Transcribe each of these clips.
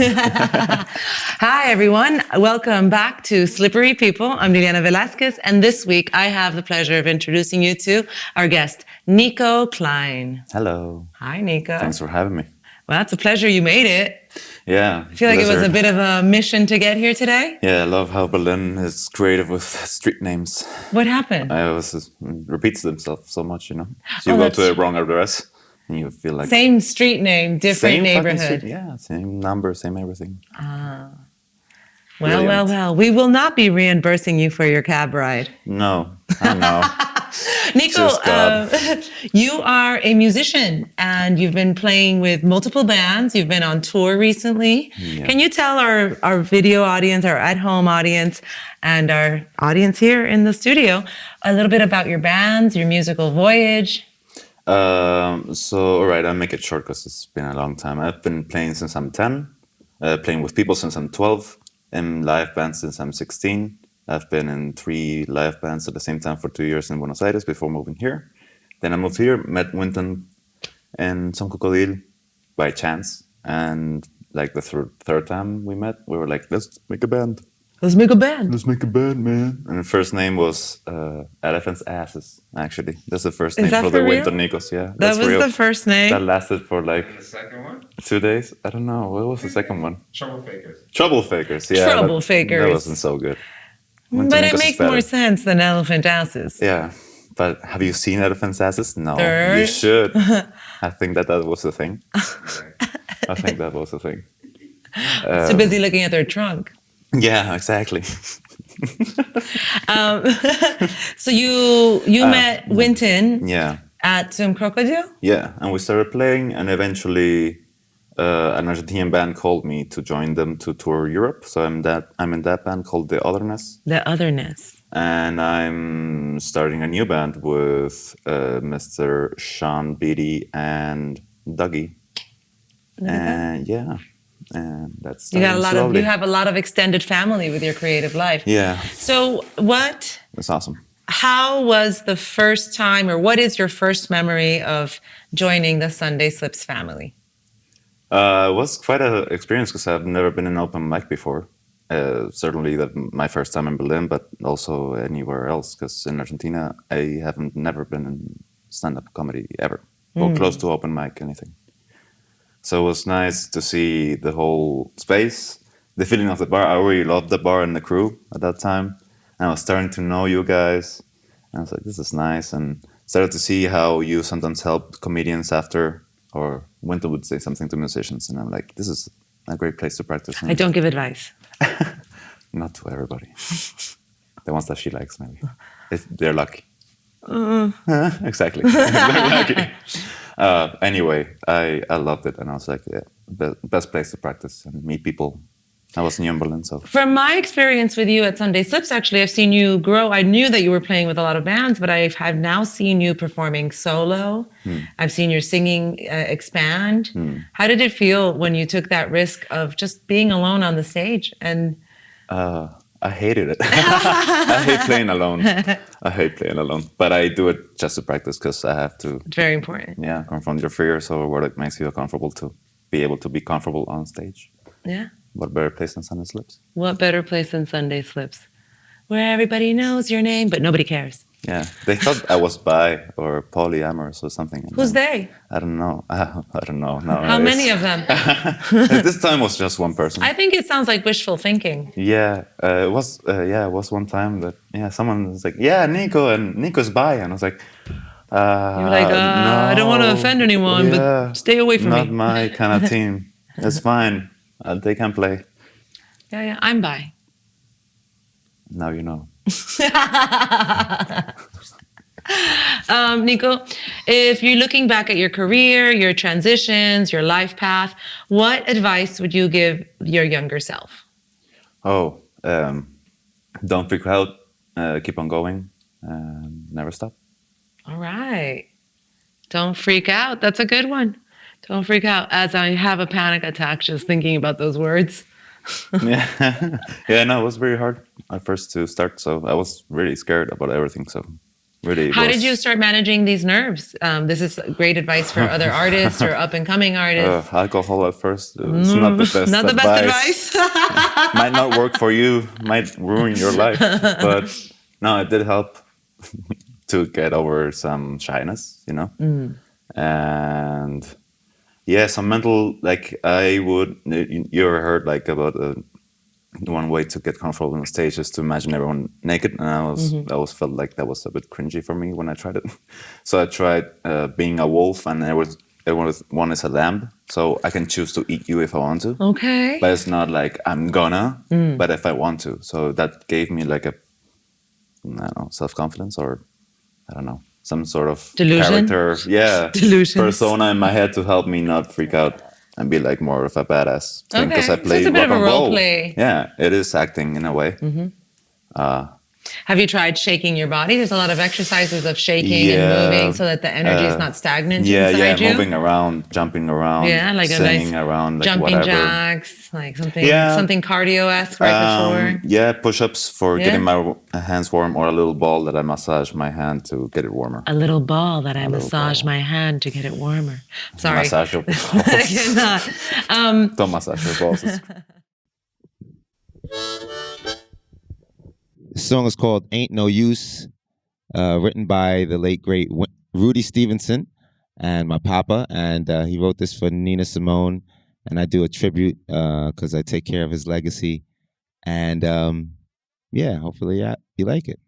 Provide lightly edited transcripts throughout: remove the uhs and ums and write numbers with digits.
Hi, everyone. Welcome back to Slippery People. I'm Liliana Velasquez, and this week I have the pleasure of introducing you to our guest, Nico Kleihn. Hello. Hi, Nico. Thanks for having me. Well, it's a pleasure you made it. Yeah. I feel like it was a bit of a mission to get here today. Yeah, I love how Berlin is creative with street names. What happened? It repeats themselves so much, So you go to the wrong address and you feel like... Same street name, different neighborhood. Yeah, same number, same everything. Well. We will not be reimbursing you for your cab ride. No, I know. Nico, you are a musician and you've been playing with multiple bands. You've been on tour recently. Yeah. Can you tell our video audience, our at-home audience, and our audience here in the studio a little bit about your bands, your musical voyage? All right, I'll make it short because it's been a long time. I've been playing since I'm 10, playing with people since I'm 12, in live bands since I'm 16. I've been in 3 live bands at the same time for 2 years in Buenos Aires before moving here. Then I moved here, met Wynton and some Crocodile by chance. And like the third time we met, we were like, let's make a band. Let's make a band. Let's make a band, man. And the first name was Elephant's Asses, actually. That's the first name for the Wyntonikos, yeah. That was the first name? That lasted for like... The second one? 2 days? I don't know. What was the second one? Troublemakers. Troublemakers, yeah. Troublemakers. That wasn't so good. But it makes more sense than Elephant Asses. Yeah. But have you seen Elephant's Asses? No. Third. You should. I think that was the thing. I think that was the thing. Too busy looking at their trunk. Yeah, exactly. So you met Wynton at some Crocodile? Yeah, and we started playing, and eventually an Argentinian band called me to join them to tour Europe. So I'm in that band called The Otherness. The Otherness. And I'm starting a new band with Mr. Sean Beatty and Dougie. And yeah. And that's you have a lot of extended family with your creative life. Yeah. So That's awesome. How was the first time, or what is your first memory of joining the Sunday Slips family? It was quite an experience because I've never been in open mic before. Certainly my first time in Berlin, but also anywhere else, because in Argentina I haven't never been in stand-up comedy ever, or close to open mic, anything. So it was nice to see the whole space, the feeling of the bar. I really loved the bar and the crew at that time. And I was starting to know you guys. And I was like, this is nice. And started to see how you sometimes help comedians after, or Wynton would say something to musicians. And I'm like, this is a great place to practice. I don't give advice. Not to everybody. The ones that she likes, maybe. If they're lucky. Exactly. They're lucky. Anyway, I loved it, and I was like, the best place to practice and meet people. I was new in Berlin, so. From my experience with you at Sunday Slips, actually, I've seen you grow. I knew that you were playing with a lot of bands, but I've now seen you performing solo. I've seen your singing expand. How did it feel when you took that risk of just being alone on the stage? And I hated it. I hate playing alone. But I do it just to practice because I have to. It's very important. Yeah, confront your fears or what it makes you comfortable to be able to be comfortable on stage. Yeah. What better place than Sunday Slips? What better place than Sunday Slips? Where everybody knows your name, but nobody cares. Yeah, they thought I was bi or polyamorous or something. Who's they? I don't know. I don't know. No, how many of them? This time was just one person. I think it sounds like wishful thinking. Yeah, it was. It was one time that someone was like, "Yeah, Nico," and Nico's bi, and I was like, "You're like, no, I don't want to offend anyone, but stay away from me." Not my kind of team. It's fine. They can play. Yeah, I'm bi. Now you know. Nico, if you're looking back at your career, your transitions, your life path, what advice would you give your younger self? Don't freak out. Keep on going. Never stop. All right. Don't freak out. That's a good one. Don't freak out. As I have a panic attack just thinking about those words. Yeah, no, it was very hard at first to start. So I was really scared about everything. So Really. How did you start managing these nerves? This is great advice for other artists or up-and-coming artists. Alcohol at first. It's not the best Not the advice. best advice. Might not work for you. Might ruin your life. But no, it did help to get over some shyness, you know? And yeah, some mental, like you ever heard like about one way to get comfortable on stage is to imagine everyone naked, and I always felt like that was a bit cringy for me when I tried it. So I tried being a wolf, and one is a lamb, so I can choose to eat you if I want to. Okay. But it's not like I'm gonna, but if I want to. So that gave me like a, I don't know, self-confidence, or I don't know, some sort of delusion? Character, persona in my head to help me not freak out and be like more of a badass. Because I play so it's a bit of a role roll. play. Yeah, it is acting in a way. Have you tried shaking your body? There's a lot of exercises of shaking and moving so that the energy is not stagnant inside you. Moving around, jumping around, like singing a nice around, like jumping whatever. jacks, like something cardio-esque right before. Yeah, push-ups for getting my hands warm, or a little ball that I massage my hand to get it warmer. A little ball that I massage my hand to get it warmer. Sorry. Massage your balls. I cannot. Don't massage your balls. The song is called Ain't No Use, written by the late, great Rudy Stevenson and my papa. And he wrote this for Nina Simone. And I do a tribute because I take care of his legacy. And hopefully you like it.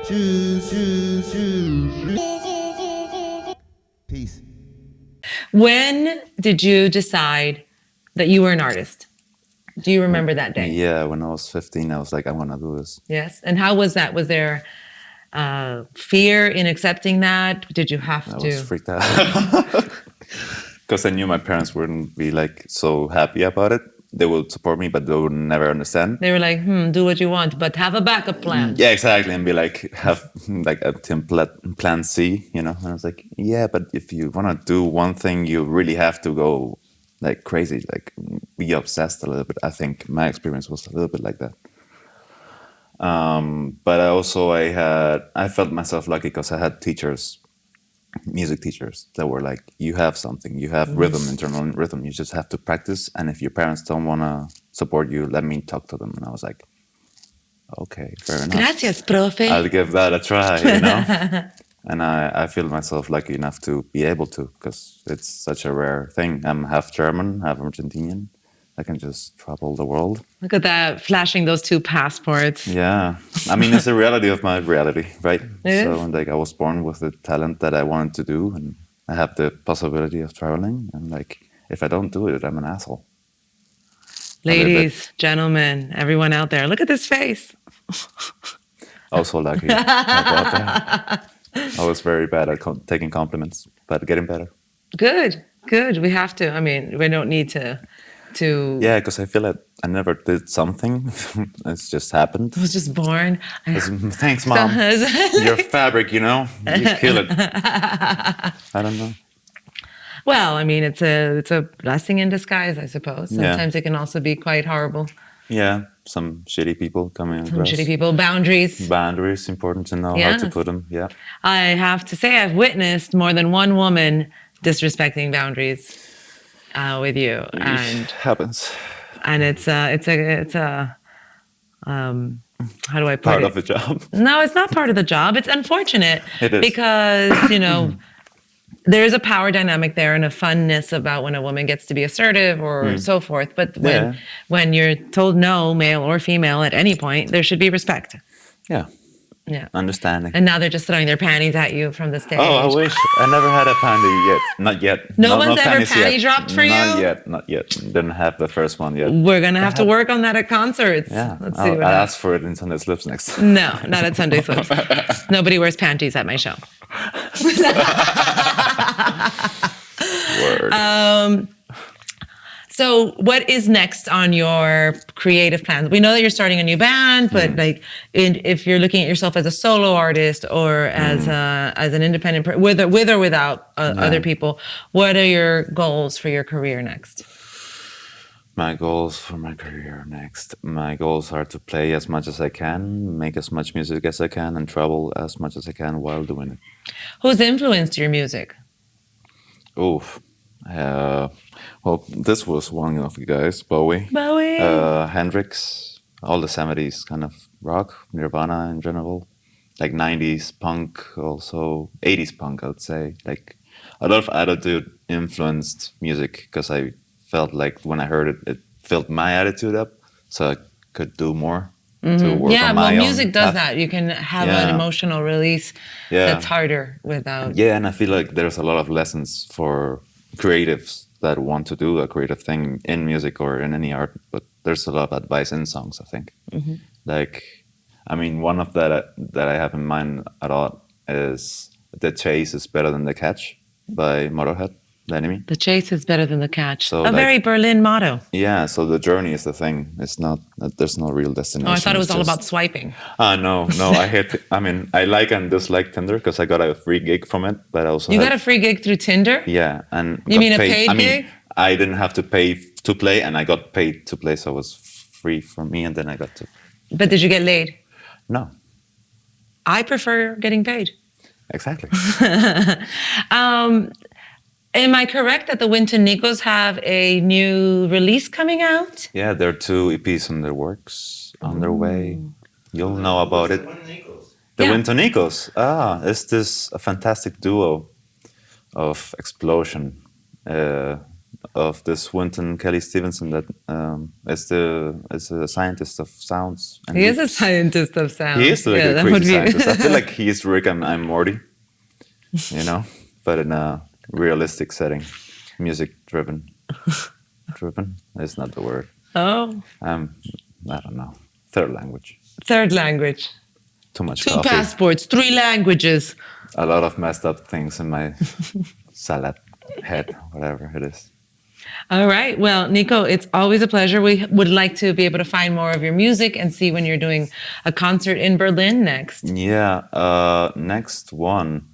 Peace. When did you decide that you were an artist? Do you remember that day? Yeah, when I was 15, I was like, I want to do this. Yes. And how was that? Was there fear in accepting that? Did you have I to? was freaked out because I knew my parents wouldn't be like so happy about it. They would support me, but they would never understand. They were like, do what you want, but have a backup plan. Yeah, exactly, and be like, have like a plan C, you know. And I was like, yeah, but if you want to do one thing, you really have to go like crazy, like be obsessed a little bit. I think my experience was a little bit like that. But I felt myself lucky because I had music teachers that were like, you have something, you have rhythm, internal rhythm, you just have to practice. And if your parents don't want to support you, let me talk to them. And I was like, okay, fair enough. Gracias, profe. I'll give that a try, you know? And I feel myself lucky enough to be able to, because it's such a rare thing. I'm half German, half Argentinian. I can just travel the world. Look at that, flashing those two passports. Yeah. I mean, it's the reality of my reality, right? It So, is. like, I was born with the talent that I wanted to do, and I have the possibility of traveling. And, like, if I don't do it, I'm an asshole. Ladies, gentlemen, everyone out there, look at this face. Also lucky about that. I was very bad at taking compliments, but getting better. Good. We have to. I mean, we don't need to. Yeah, because I feel like I never did something. It's just happened. I was just born. Thanks, Mom. Your fabric, you know, you kill it. I don't know. Well, I mean, it's a blessing in disguise, I suppose. Sometimes it can also be quite horrible. Yeah, some shitty people coming across. Some shitty people. Boundaries. Boundaries, important to know how to put them. Yeah. I have to say, I've witnessed more than one woman disrespecting boundaries with you, and happens. And it's a how do I put part it? of the job. No, it's not part of the job. It's unfortunate. It is. Because, you know, there is a power dynamic there and a funness about when a woman gets to be assertive or so forth. But when you're told no, male or female, at any point, there should be respect. Yeah. Yeah. Understanding. And now they're just throwing their panties at you from the stage. Oh, I wish. I never had a panty yet. Not yet. No one's ever panty yet. dropped for you? Not yet. Didn't have the first one yet. We're going to have to work on that at concerts. Yeah. Let's see what I'll happens. ask for it in Sunday Slips next. No, not at Sunday Slips. Nobody wears panties at my show. Word. So what is next on your creative plans? We know that you're starting a new band, but like if you're looking at yourself as a solo artist or as an independent, with or without other people, what are your goals for your career next? My goals for my career next. My goals are to play as much as I can, make as much music as I can, and travel as much as I can while doing it. Who's influenced your music? Oof. Well, this was one of the guys, Bowie. Hendrix, all the 70s kind of rock, Nirvana in general, like 90s punk, also 80s punk, I would say. Like a lot of attitude influenced music because I felt like when I heard it, it filled my attitude up, so I could do more. To work on my own music does path. that. You can have an emotional release that's harder without. Yeah, and I feel like there's a lot of lessons for creatives that want to do a creative thing in music or in any art, but there's a lot of advice in songs, I think. Like, I mean, one of that I have in mind a lot is "The Chase is Better Than the Catch" by Motorhead, the enemy. The chase is better than the catch. So, a very Berlin motto. Yeah, so the journey is the thing. It's not, there's no real destination. Oh, I thought it was It's all just- about swiping. No, I like and dislike Tinder because I got a free gig from it, but I also You got a free gig through Tinder? Yeah, and You got mean a paid gig? I didn't have to pay to play, and I got paid to play, so it was free for me, and then I got to. But did you get laid? No, I prefer getting paid. exactly. Am I correct that the Wyntonikos have a new release coming out? Yeah, there are 2 EPs on their works on their way. You'll know about it. The Yeah. Wyntonikos. It's this a fantastic duo of explosion. of this Wynton Kelly Stevenson that is a scientist of sounds. And he is a scientist of sound. He is like a crazy scientist. I feel like he is Rick and I'm Morty, you know, but in a realistic setting, music driven. Driven is not the word. Oh. I don't know. Third language. Third language. Too much 2 coffee. passports, 3 languages. A lot of messed up things in my salad head, whatever it is. All right. Well, Nico, it's always a pleasure. We would like to be able to find more of your music and see when you're doing a concert in Berlin next. Yeah. Next one.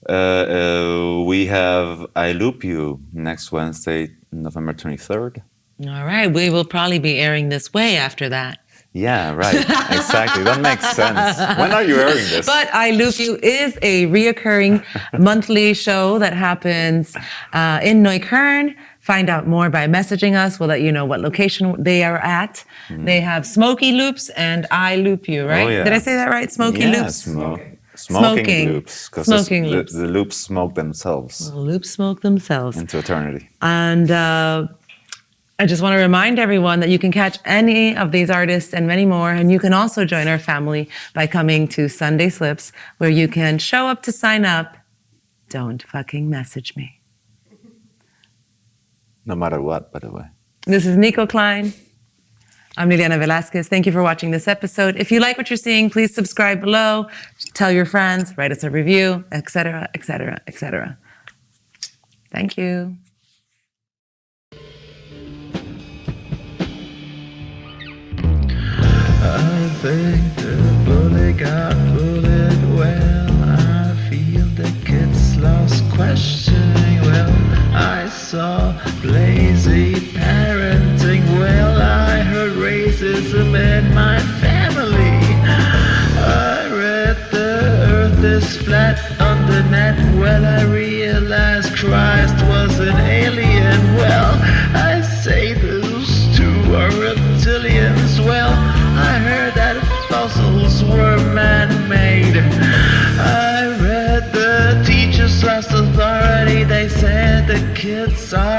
We have I Loop You next Wednesday, November 23rd. All right. We will probably be airing this way after that. Yeah, right. Exactly. That makes sense. When are you airing this? But I Loop You is a reoccurring monthly show that happens in Neukölln. Find out more by messaging us. We'll let you know what location they are at. They have Smoky Loops and I Loop You, right? Oh, yeah. Did I say that right? Smoky Loops? Smoking loops. 'Cause Smoking loops. The loops smoke themselves The loops smoke themselves. into eternity. And I just want to remind everyone that you can catch any of these artists and many more. And you can also join our family by coming to Sunday Slips, where you can show up to sign up. Don't fucking message me. No matter what, by the way. This is Nico Kleihn. I'm Liliana Velasquez. Thank you for watching this episode. If you like what you're seeing, please subscribe below, tell your friends, write us a review, etc., etc., etc. Thank you. I think the bullet got bullet well. I feel the kids lost questioning well. I saw lazy parenting well. I heard racism in my family. I read the earth is flat on the net. Well, I realized Christ was an alien. Well, I say those two are reptilians. Well, I heard that fossils were man-made. I read the teachers lost authority. They said the kids are